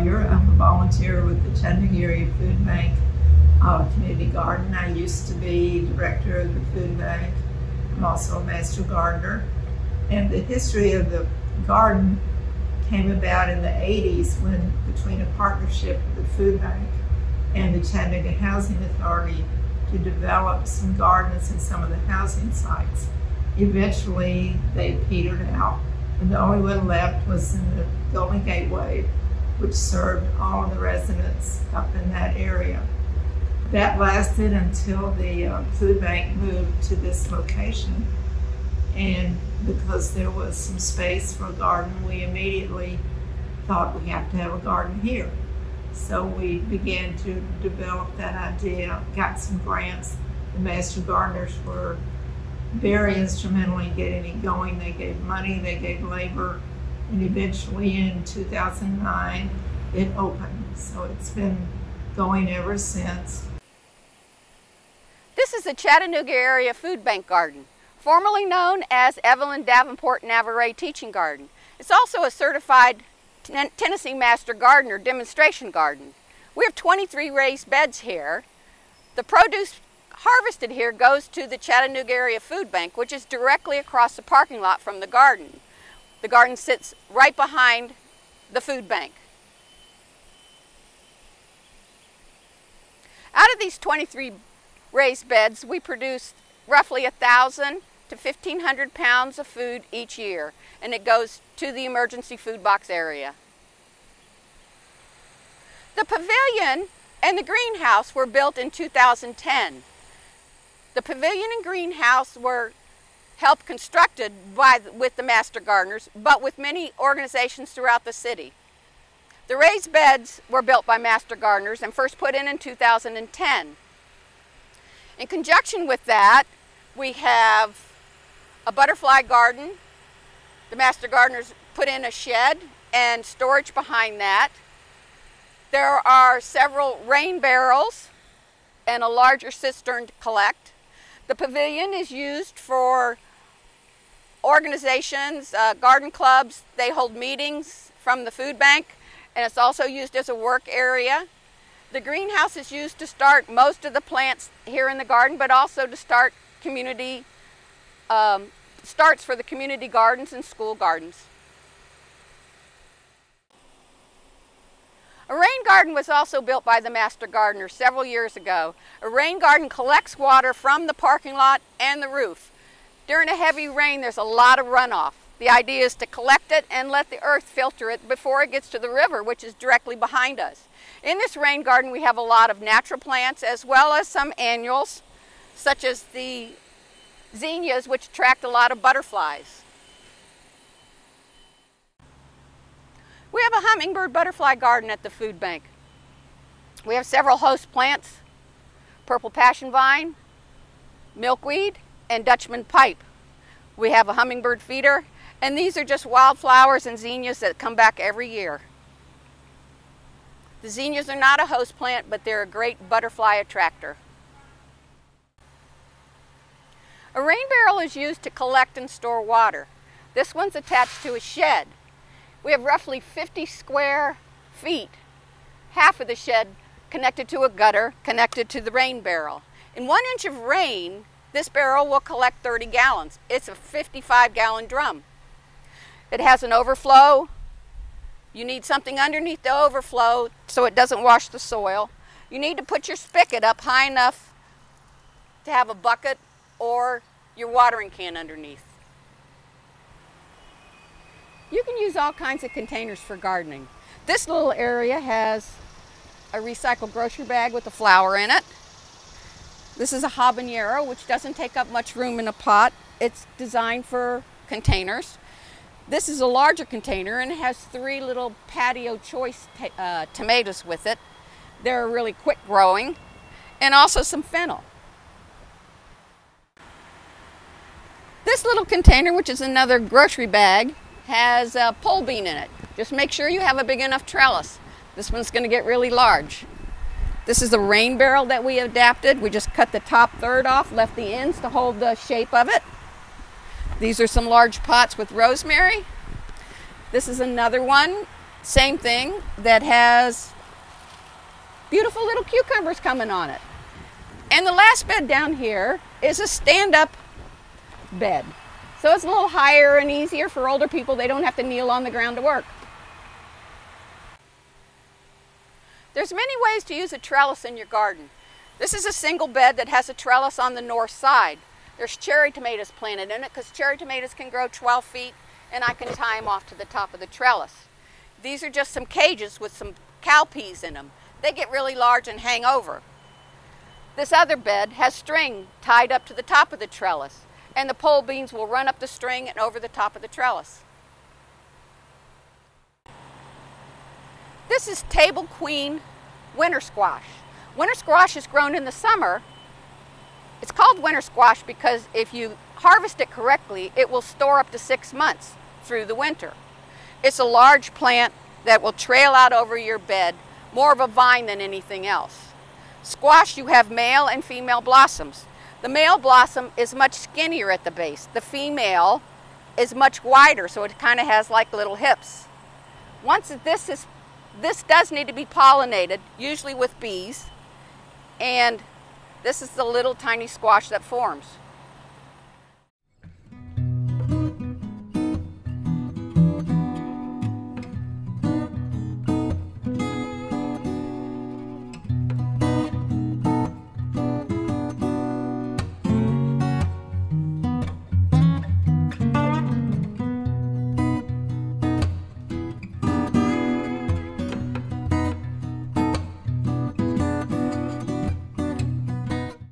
Sawyer. I'm a volunteer with the Chattanooga Area Food Bank Community Garden. I used to be director of the food bank. I'm also a master gardener. And the history of the garden came about in the 80s when, between a partnership with the food bank and the Chattanooga Housing Authority, to develop some gardens in some of the housing sites. Eventually they petered out, and the only one left was in the Golden Gateway, which served all of the residents up in that area. That lasted until the food bank moved to this location, and because there was some space for a garden, we immediately thought we have to have a garden here. So we began to develop that idea, got some grants. The master gardeners were very instrumental in getting it going. They gave money, they gave labor, and eventually in 2009 it opened. So it's been going ever since. This is the Chattanooga Area Food Bank Garden, formerly known as Evelyn Davenport Navarre Teaching Garden. It's also a certified Tennessee Master Gardener demonstration garden. We have 23 raised beds here. The produce harvested here goes to the Chattanooga Area Food Bank, which is directly across the parking lot from the garden. The garden sits right behind the food bank. Out of these 23 raised beds, we produce roughly 1,000 to 1,500 pounds of food each year, and it goes to the emergency food box area. The pavilion and the greenhouse were built in 2010. The pavilion and greenhouse were helped constructed with the master gardeners, but with many organizations throughout the city. The raised beds were built by master gardeners and first put in 2010. In conjunction with that, we have a butterfly garden. The master gardeners put in a shed and storage behind that. There are several rain barrels and a larger cistern to collect. The pavilion is used for organizations, garden clubs. They hold meetings from the food bank, and it's also used as a work area. The greenhouse is used to start most of the plants here in the garden, but also to start community starts for the community gardens and school gardens. A rain garden was also built by the master gardener several years ago. A rain garden collects water from the parking lot and the roof. During a heavy rain, there's a lot of runoff. The idea is to collect it and let the earth filter it before it gets to the river, which is directly behind us. In this rain garden, we have a lot of natural plants as well as some annuals, such as the zinnias, which attract a lot of butterflies. We have a hummingbird butterfly garden at the food bank. We have several host plants: purple passion vine, milkweed, and Dutchman pipe. We have a hummingbird feeder, and these are just wildflowers and zinnias that come back every year. The zinnias are not a host plant, but they're a great butterfly attractor. A rain barrel is used to collect and store water. This one's attached to a shed. We have roughly 50 square feet, half of the shed connected to a gutter, connected to the rain barrel. In 1 inch of rain, this barrel will collect 30 gallons. It's a 55-gallon drum. It has an overflow. You need something underneath the overflow so it doesn't wash the soil. You need to put your spigot up high enough to have a bucket or your watering can underneath. You can use all kinds of containers for gardening. This little area has a recycled grocery bag with a flower in it. This is a habanero, which doesn't take up much room in a pot. It's designed for containers. This is a larger container and it has 3 little patio choice tomatoes with it. They're really quick growing, and also some fennel. This little container, which is another grocery bag, has a pole bean in it. Just make sure you have a big enough trellis. This one's going to get really large. This is the rain barrel that we adapted. We just cut the top third off, left the ends to hold the shape of it. These are some large pots with rosemary. This is another one same thing, that has beautiful little cucumbers coming on it. And the last bed down here is a stand-up bed. So it's a little higher and easier for older people. They don't have to kneel on the ground to work. There's many ways to use a trellis in your garden. This is a single bed that has a trellis on the north side. There's cherry tomatoes planted in it because cherry tomatoes can grow 12 feet and I can tie them off to the top of the trellis. These are just some cages with some cowpeas in them. They get really large and hang over. This other bed has string tied up to the top of the trellis, and the pole beans will run up the string and over the top of the trellis. This is table queen winter squash. Winter squash is grown in the summer. It's called winter squash because if you harvest it correctly, it will store up to 6 months through the winter. It's a large plant that will trail out over your bed, more of a vine than anything else. Squash, you have male and female blossoms. The male blossom is much skinnier at the base. The female is much wider, so it kind of has like little hips. Once this does need to be pollinated, usually with bees, and this is the little tiny squash that forms.